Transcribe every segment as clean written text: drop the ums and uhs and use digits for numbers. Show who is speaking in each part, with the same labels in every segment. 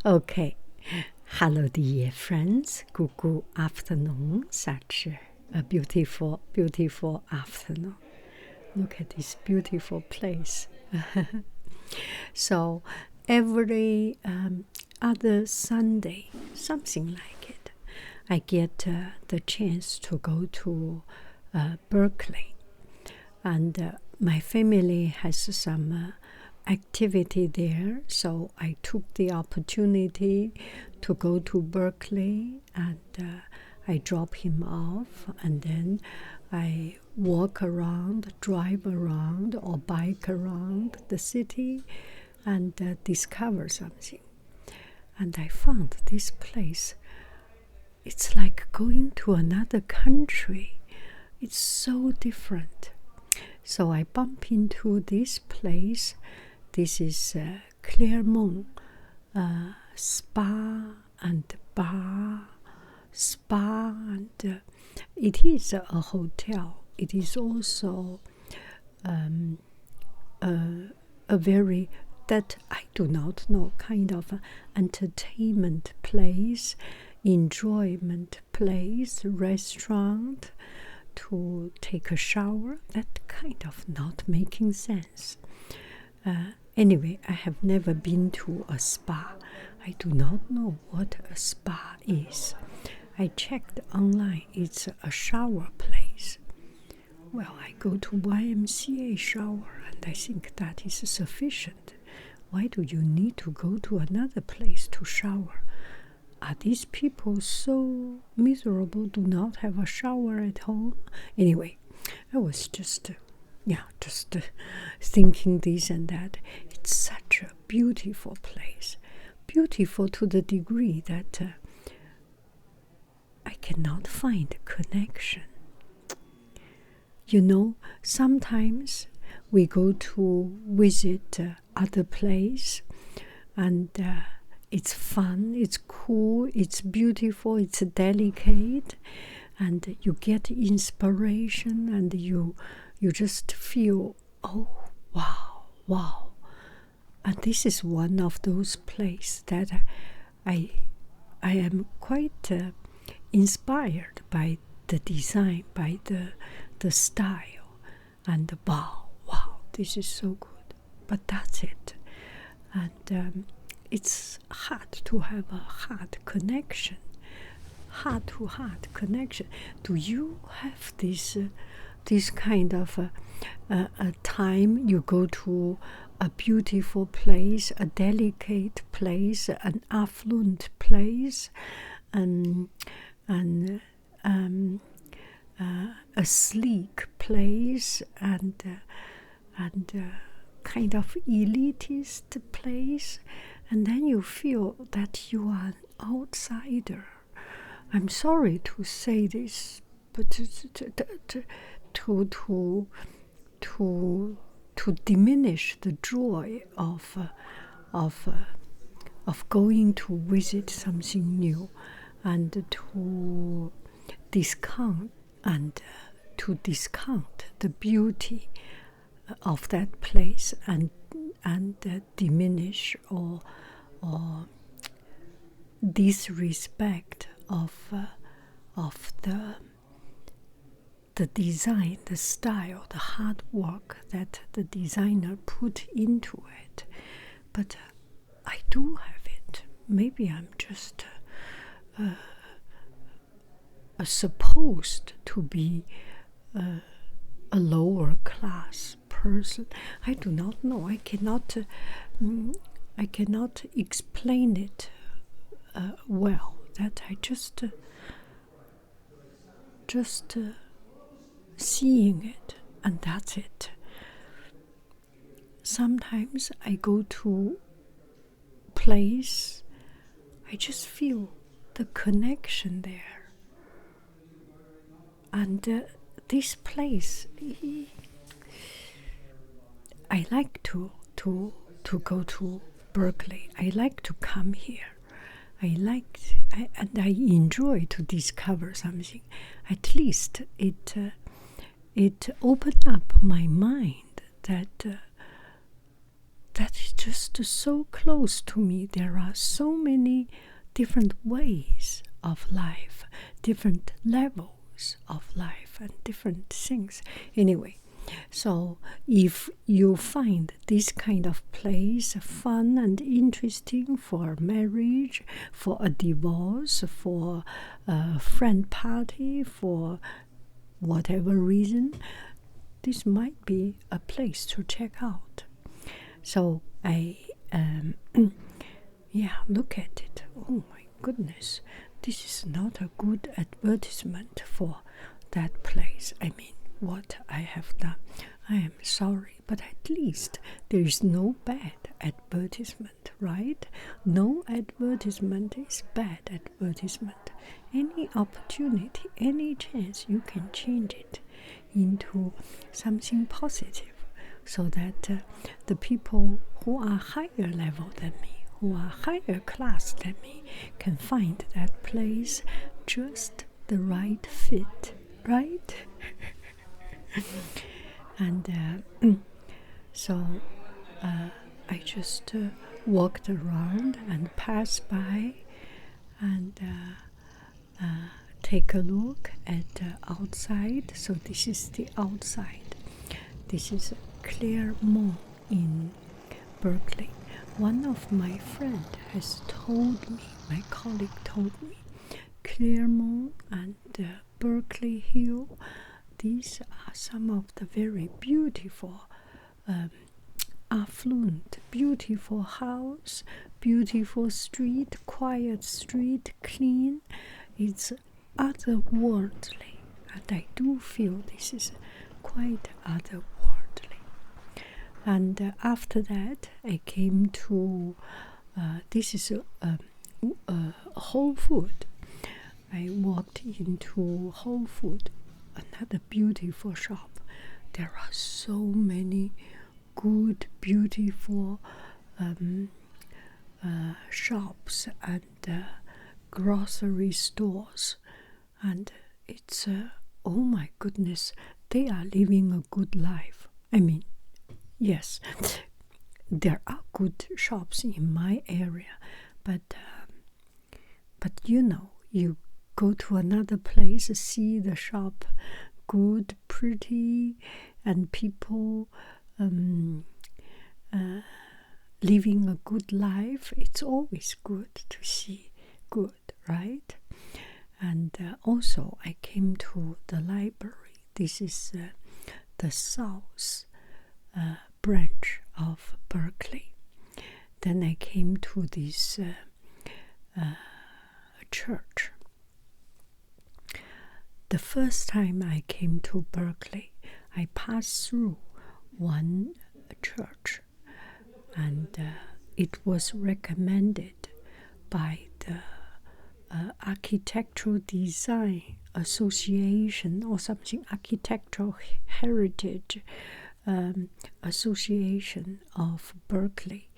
Speaker 1: Okay. Hello, dear friends. Good afternoon. Such a beautiful, beautiful afternoon. Look at this beautiful place. So, every other Sunday, something like it, I get the chance to go to Berkeley. And my family has some activity there, so I took the opportunity to go to Berkeley, and I drop him off, and then I walk around, drive around, or bike around the city and discover something. And I found this place. It's like going to another country. It's so different. So I bump into this place. This is Clairemont Spa and Bar. Spa, and it is a hotel. It is also a very, that I do not know, kind of entertainment place, enjoyment place, restaurant, to take a shower. That kind of not making sense. Anyway, I have never been to a spa. I do not know what a spa is. I checked online. It's a shower place. Well, I go to YMCA shower, and I think that is sufficient. Why do you need to go to another place to shower? Are these people so miserable, do not have a shower at home? Anyway, I was just thinking this and that. It's such a beautiful place. Beautiful to the degree that I cannot find connection. You know, sometimes we go to visit other place, and it's fun, it's cool, it's beautiful, it's delicate, and you get inspiration, and you just feel, oh, wow. And this is one of those places that I am quite inspired by the design, by the style, and wow, this is so good. But that's it. And it's hard to have a heart connection. Heart-to-heart connection. Do you have this kind of a time you go to a beautiful place, a delicate place, an affluent place, and a sleek place, and kind of elitist place, and then you feel that you are an outsider. I'm sorry to say this, but to diminish the joy of going to visit something new, and to discount the beauty of that place, and diminish or disrespect of the design, the style, the hard work that the designer put into it. But I do have it. Maybe I'm just supposed to be a lower class person. I do not know. I cannot explain it well. That I just seeing it, and that's it. Sometimes I go to place, I just feel the connection there. And this place, I like to go to Berkeley. I like to come here. And I enjoy to discover something. At least it opened up my mind that that is just so close to me. There are so many different ways of life, different levels of life, and different things. Anyway, so if you find this kind of place fun and interesting for marriage, for a divorce, for a friend party, for whatever reason, this might be a place to check out. So I, look at it. Oh my goodness, this is not a good advertisement for that place. I mean, what I have done. I am sorry, but at least there is no bad advertisement, right? No advertisement is bad advertisement. Any opportunity, any chance, you can change it into something positive, so that the people who are higher level than me, who are higher class than me, can find that place just the right fit, right? And so I just walked around and passed by and take a look at outside. So this is the outside. This is Clairemont in Berkeley. One of my friends has told me, my colleague told me, Clairemont and Berkeley Hill, these are some of the very beautiful, affluent, beautiful house, beautiful street, quiet street, clean. It's otherworldly, and I do feel this is quite otherworldly. And after that, I came to, this is a Whole Food. I walked into Whole Food, another beautiful shop. There are so many good, beautiful shops and grocery stores, and it's oh my goodness, they are living a good life. I mean, yes, there are good shops in my area, but you know, you go to another place, see the shop good, pretty, and people living a good life. It's always good to see good, right? And also I came to the library. This is the south branch of Berkeley. Then I came to this church. The first time I came to Berkeley, I passed through one church, and it was recommended by the Architectural Design Association or something, Architectural Heritage Association of Berkeley,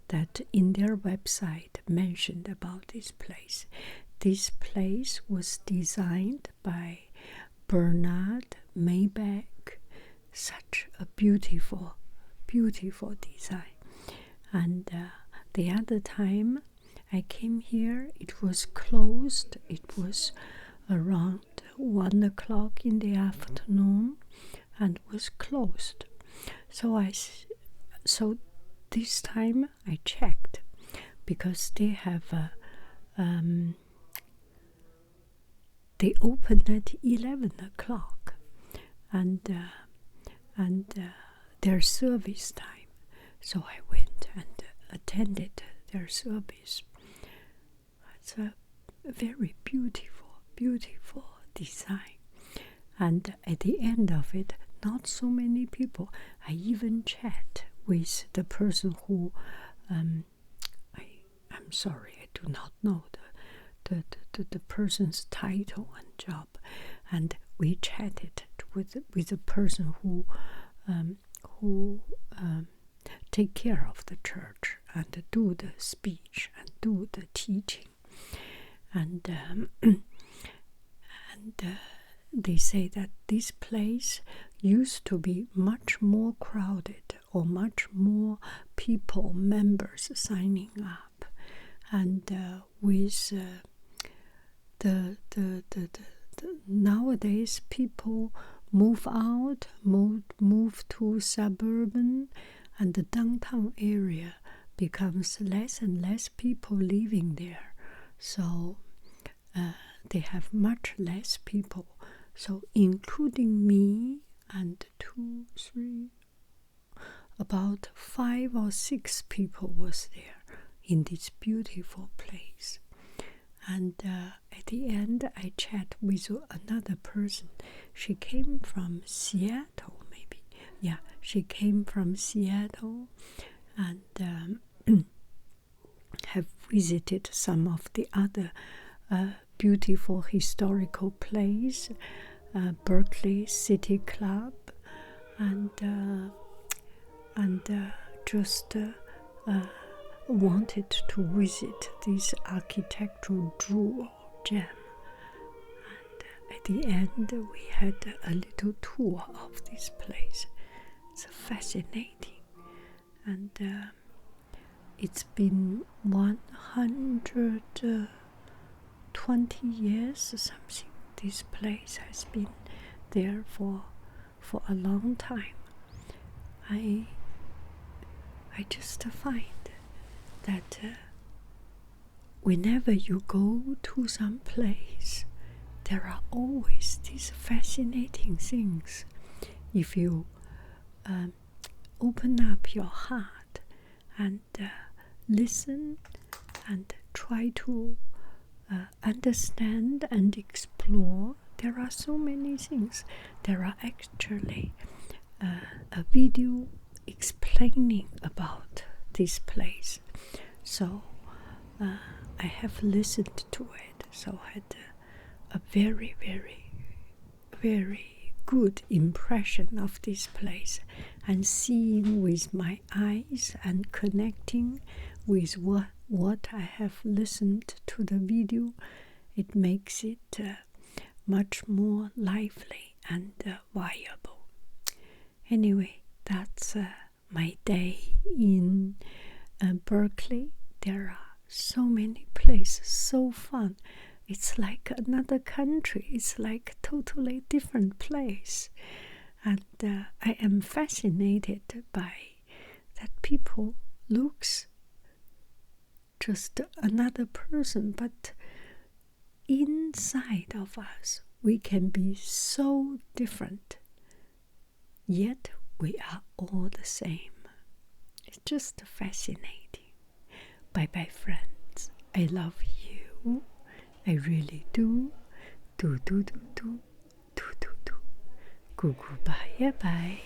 Speaker 1: that in their website mentioned about this place. This place was designed by Bernard Maybeck. Such a beautiful, beautiful design. And the other time I came here, it was closed. It was around 1 o'clock in the afternoon and was closed. So this time I checked, because they have they open at 11 o'clock, and their service time. So I went and attended their service. It's a very beautiful, beautiful design. And at the end of it, not so many people. I even chat with the person who, I'm sorry, I do not know the person's title and job, and we chatted with the person who take care of the church and do the speech and do the teaching, and they say that this place used to be much more crowded for much more people, members signing up. And with the nowadays people move out, move to suburban, and the downtown area becomes less and less people living there. So they have much less people. So including me and 2, 3, about 5 or 6 people was there in this beautiful place. And at the end, I chat with another person. She came from Seattle, maybe. Yeah, she came from Seattle and have visited some of the other beautiful historical places, Berkeley City Club, and just wanted to visit this architectural jewel gem. And at the end, we had a little tour of this place. It's fascinating, and it's been 120 years or something. This place has been there for a long time. I just find that whenever you go to some place, there are always these fascinating things. If you open up your heart and listen and try to understand and explore, there are so many things. There are actually a video explaining about this place. So I have listened to it. So I had a very, very, very good impression of this place, and seeing with my eyes and connecting with what I have listened to the video, it makes it much more lively and viable. Anyway, that's my day in Berkeley. There are so many places, so fun. It's like another country. It's like a totally different place. And I am fascinated by that people looks just another person, but inside of us we can be so different, yet we are all the same. It's just fascinating. Bye bye, friends. I love you. I really do. Do. Goodbye. Bye.